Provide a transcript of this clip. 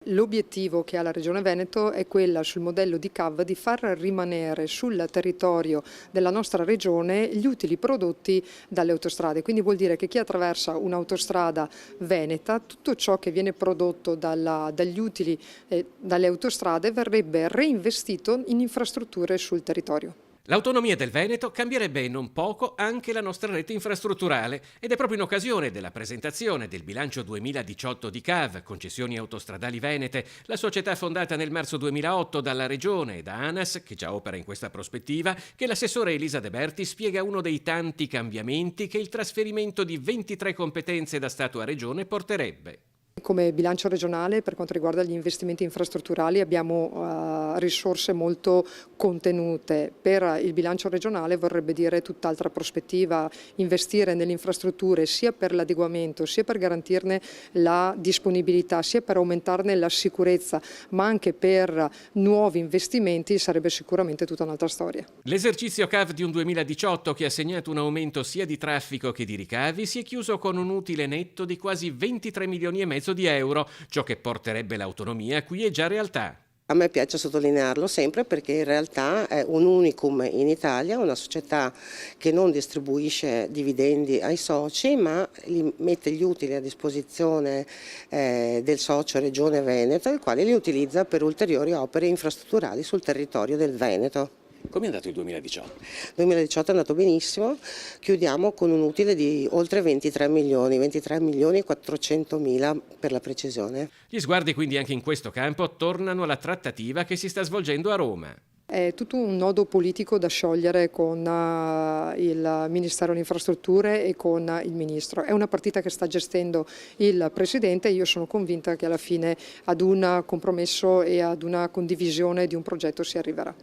L'obiettivo che ha la Regione Veneto è quella, sul modello di CAV, di far rimanere sul territorio della nostra regione gli utili prodotti dalle autostrade. Quindi vuol dire che chi attraversa un'autostrada veneta, tutto ciò che viene prodotto dagli utili dalle autostrade verrebbe reinvestito in infrastrutture sul territorio. L'autonomia del Veneto cambierebbe non poco anche la nostra rete infrastrutturale ed è proprio in occasione della presentazione del bilancio 2018 di CAV, Concessioni Autostradali Venete, la società fondata nel marzo 2008 dalla Regione e da ANAS, che già opera in questa prospettiva, che l'assessore Elisa De Berti spiega uno dei tanti cambiamenti che il trasferimento di 23 competenze da Stato a Regione porterebbe. Come bilancio regionale, per quanto riguarda gli investimenti infrastrutturali, abbiamo risorse molto contenute. Per il bilancio regionale vorrebbe dire tutt'altra prospettiva, investire nelle infrastrutture sia per l'adeguamento, sia per garantirne la disponibilità, sia per aumentarne la sicurezza, ma anche per nuovi investimenti sarebbe sicuramente tutta un'altra storia. L'esercizio CAV di un 2018 che ha segnato un aumento sia di traffico che di ricavi si è chiuso con un utile netto di quasi 23 milioni e mezzo di euro, ciò che porterebbe l'autonomia qui è già realtà. A me piace sottolinearlo sempre perché in realtà è un unicum in Italia, una società che non distribuisce dividendi ai soci ma mette gli utili a disposizione del socio Regione Veneto, il quale li utilizza per ulteriori opere infrastrutturali sul territorio del Veneto. Come è andato il 2018? Il 2018 è andato benissimo, chiudiamo con un utile di oltre 23 milioni e 400 mila per la precisione. Gli sguardi quindi anche in questo campo tornano alla trattativa che si sta svolgendo a Roma. È tutto un nodo politico da sciogliere con il Ministero delle Infrastrutture e con il Ministro. È una partita che sta gestendo il Presidente e io sono convinta che alla fine ad un compromesso e ad una condivisione di un progetto si arriverà.